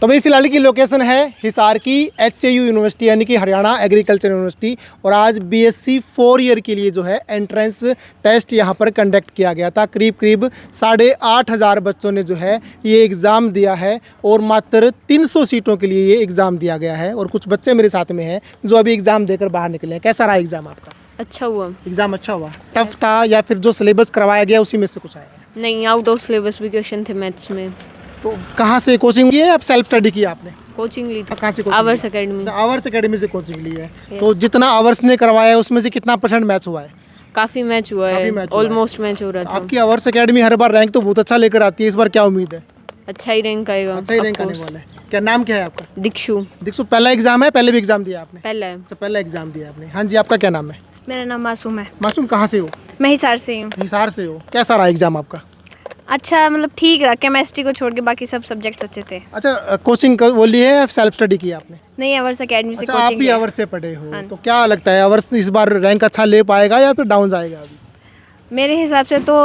तो भाई फिलहाल की लोकेशन है हिसार की HAU यूनिवर्सिटी यानी कि हरियाणा एग्रीकल्चर यूनिवर्सिटी। और आज BSc 4 ईयर के लिए जो है एंट्रेंस टेस्ट यहाँ पर कंडक्ट किया गया था। करीब 8,500 बच्चों ने जो है ये एग्ज़ाम दिया है और मात्र 300 सीटों के लिए ये एग्ज़ाम दिया गया है। और कुछ बच्चे मेरे साथ में हैं जो अभी एग्ज़ाम देकर बाहर निकले हैं। कैसा रहा एग्ज़ाम आपका? अच्छा हुआ। एग्ज़ाम अच्छा हुआ? टफ था या फिर जो सिलेबस करवाया गया उसी में से कुछ आया? नहीं, आउट ऑफ सिलेबस भी क्वेश्चन थे मैथ्स में। तो कहाँ से कोचिंग की है? आप सेल्फ स्टडी किया आपने? कोचिंग ली थी। कहाँ से coaching? Hours academy. Hours academy से कोचिंग ली है। तो जितना आवर्स ने करवाया है उसमें से कितना % मैच हुआ है? काफी मैच हुआ है, ऑलमोस्ट मैच हो रहा था। आपकी आवर्स एकेडमी हर बार रैंक तो बहुत अच्छा लेकर आती है, इस बार क्या उम्मीद है? अच्छा ही रैंक आएगा। अच्छा ही रैंक आने वाला है। क्या नाम क्या है आपका? दीक्षु। दीक्षु, पहला एग्जाम है? पहले भी एग्जाम दिया आपने? पहला है। तो पहला एग्जाम दिया आपने। हाँ जी, आपका क्या नाम है? मेरा नाम मासूम है। मासूम, कहाँ से हो? मैं हिसार से हूँ। हिसार से हो। कैसा रहा एग्जाम आपका? अच्छा, मतलब ठीक रहा। केमिस्ट्री को छोड़ के बाकी सब सब्जेक्ट्स अच्छे थे। अच्छा, कोचिंग वो ली है या सेल्फ स्टडी की आपने? नहीं, आवर्स एकेडमी से अच्छा, कोचिंग आप ही लिया। आवर्स से पढ़े हो। तो क्या लगता है आवर्स इस बार रैंक अच्छा ले पाएगा या फिर डाउन जाएगा? अभी मेरे हिसाब से तो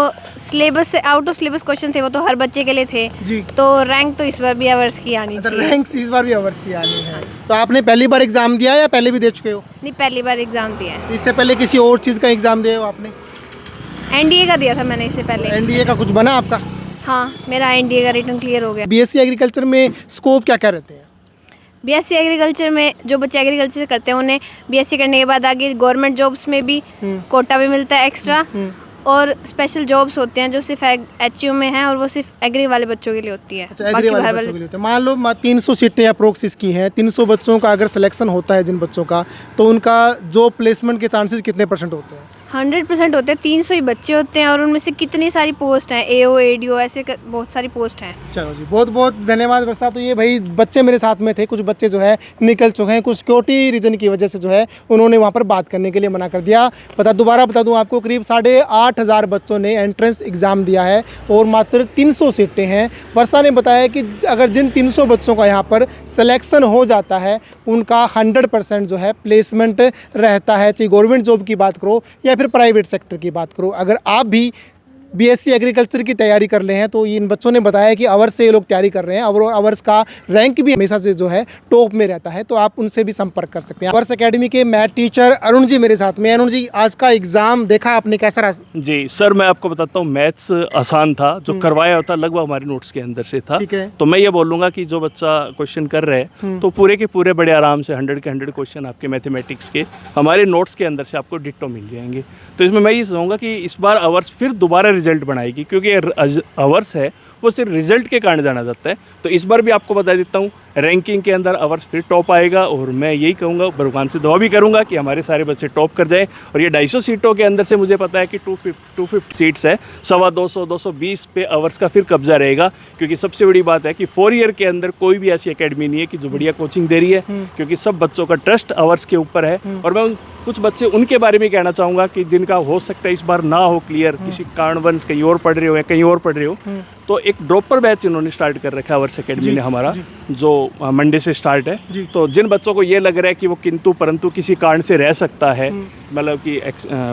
सिलेबस से आउट ऑफ सिलेबस क्वेश्चन थे, वो तो हर बच्चे के लिए थे जी। तो रैंक तो इस बार भी आवर्स की आनी चाहिए। रैंक इस बार भी आवर्स की आनी है। तो आपने पहली बार एग्जाम दिया या पहले भी दे चुके हो? नहीं, पहली बार एग्जाम दिया है। इससे पहले किसी और चीज़ का एग्जाम दिए हो आपने? NDA का दिया था मैंने इससे पहले। NDA का कुछ बना आपका? हाँ, मेरा NDA का रिटर्न क्लियर हो गया। BSc एग्रीकल्चर में स्कोप क्या क्या रहते हैं? BSc एग्रीकल्चर में जो बच्चे एग्रीकल्चर करते हैं उन्हें BSc करने के बाद आगे गवर्नमेंट जॉब्स में भी कोटा भी मिलता है एक्स्ट्रा। और स्पेशल जॉब्स होते हैं जो सिर्फ HAU में हैं और वो सिर्फ एग्री वाले बच्चों के लिए होती है। अच्छा, एग्री वाले बच्चों के लिए होती है। मान लो 300 सीटें अप्रोक्स इसकी हैं, 300 बच्चों का अगर सिलेक्शन होता है जिन बच्चों का, तो उनका जॉब प्लेसमेंट के चांसेस कितने % होते हैं? 100% होते हैं। 300 ही बच्चे होते हैं और उनमें से कितनी सारी पोस्ट हैं, AO ADO ऐसे बहुत सारी पोस्ट हैं। चलो जी, बहुत बहुत धन्यवाद वर्षा। तो ये भाई बच्चे मेरे साथ में थे, कुछ बच्चे जो है निकल चुके हैं, कुछ सिक्योरिटी रीजन की वजह से जो है उन्होंने वहाँ पर बात करने के लिए मना कर दिया। दोबारा बता दूँ आपको, करीब 8,500 बच्चों ने एंट्रेंस एग्ज़ाम दिया है और मात्र 300 सीटें हैं। वर्षा ने बताया कि अगर जिन 300 बच्चों का यहाँ पर सिलेक्शन हो जाता है उनका 100% जो है प्लेसमेंट रहता है, चाहे गवर्नमेंट जॉब की बात करो या फिर प्राइवेट सेक्टर की बात करो। अगर आप भी BSc एग्रीकल्चर की तैयारी कर रहे हैं तो इन बच्चों ने बताया कि आवर्स से ये लोग तैयारी कर रहे हैं और आवर्स का रैंक भी हमेशा से जो है टॉप में रहता है। तो आप उनसे भी संपर्क कर सकते हैं। आवर्स एकेडमी के मैथ टीचर अरुण जी मेरे साथ में। अरुण जी, आज का एग्जाम देखा आपने, कैसा रहा? जी सर, मैं आपको बताता हूँ, मैथ्स आसान था, जो करवाया होता लगभग हमारे नोट्स के अंदर से था। तो मैं ये बोलूँगा कि जो बच्चा क्वेश्चन कर रहे हैं तो पूरे के पूरे बड़े आराम से 100 के 100 क्वेश्चन आपके मैथमेटिक्स के हमारे नोट्स के अंदर से आपको डिट्टो मिल जाएंगे। तो इसमें मैं ये कहूँगा कि इस बार आवर्स फिर दोबारा रिजल्ट बनाएगी, क्योंकि आवर्स है वो सिर्फ रिजल्ट के कारण जाना जाता है। तो इस बार भी आपको बता देता हूँ, रैंकिंग के अंदर आवर्स फिर टॉप आएगा और मैं यही कहूँगा, भगवान से दुआ भी करूँगा कि हमारे सारे बच्चे टॉप कर जाएं। और ये 250 सीटों के अंदर से मुझे पता है कि 250 सीट्स है, 220 पे आवर्स का फिर कब्जा रहेगा। क्योंकि सबसे बड़ी बात है कि 4 ईयर के अंदर कोई भी ऐसी एकेडमी नहीं है कि जो बढ़िया कोचिंग दे रही है, क्योंकि सब बच्चों का ट्रस्ट आवर्स के ऊपर है। और मैं कुछ बच्चे उनके बारे में कहना चाहूँगा कि जिनका हो सकता है इस बार ना हो क्लियर, किसी कारणवश कहीं और पढ़ रहे हो या कहीं और पढ़ रहे हो, तो एक ड्रॉपर बैच इन्होंने स्टार्ट कर रखा है आवर्स एकेडमी ने हमारा, जो मंडे से स्टार्ट है। तो जिन बच्चों को ये लग रहा है कि वो किंतु परंतु किसी कारण से रह सकता है, मतलब कि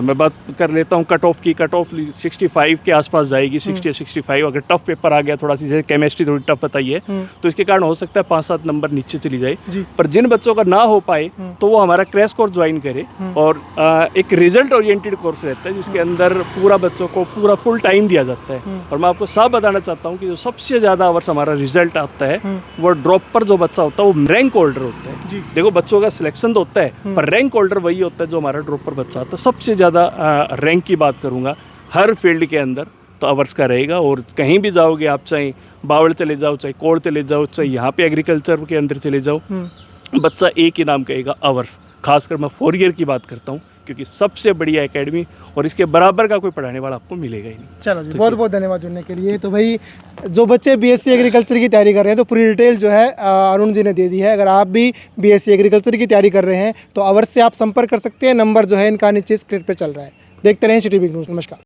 मैं बात कर लेता हूँ कट ऑफ की, कट ऑफ 65 के आसपास जाएगी, 60 या 65। अगर टफ पेपर आ गया थोड़ा सी, जैसे केमिस्ट्री थोड़ी टफ बताइए, तो इसके कारण हो सकता है 5-7 नंबर नीचे चली जाए। पर जिन बच्चों का ना हो पाए तो वो हमारा क्रैश कोर्स ज्वाइन करे। और एक रिजल्ट ओरिएंटेड कोर्स रहता है जिसके अंदर पूरा बच्चों को पूरा फुल टाइम दिया जाता है। और मैं आपको साफ बताना चाहता हूँ कि जो सबसे ज़्यादा आवर्स हमारा रिजल्ट आता है वो ड्रॉप पर जो बच्चा होता है वो रैंक होल्डर होता है। देखो, बच्चों का सिलेक्शन तो होता है पर रैंक होल्डर वही होता है जो हमारा ड्रॉप पर बच्चा आता है। सबसे ज़्यादा रैंक की बात करूँगा हर फील्ड के अंदर तो आवर्स का रहेगा। और कहीं भी जाओगे आप, चाहे बावड़ चले जाओ, चाहे कोड़ चले जाओ, चाहे यहाँ पे एग्रीकल्चर के अंदर चले जाओ, बच्चा एक ही नाम कहेगा, आवर्स। खासकर मैं 4 ईयर की बात करता हूँ, क्योंकि सबसे बढ़िया एकेडमी और इसके बराबर का कोई पढ़ाने वाला आपको मिलेगा ही नहीं। चलो जी, बहुत बहुत धन्यवाद जुड़ने के लिए। तो भाई जो बच्चे BSc एग्रीकल्चर की तैयारी कर रहे हैं तो पूरी डिटेल जो है अरुण जी ने दे दी है। अगर आप भी BSc एग्रीकल्चर की तैयारी कर रहे हैं तो आवर्स से आप संपर्क कर सकते हैं। नंबर जो है इनका नीचे स्क्रीन पर चल रहा है। देखते रहें सिटी बिग न्यूज़। नमस्कार।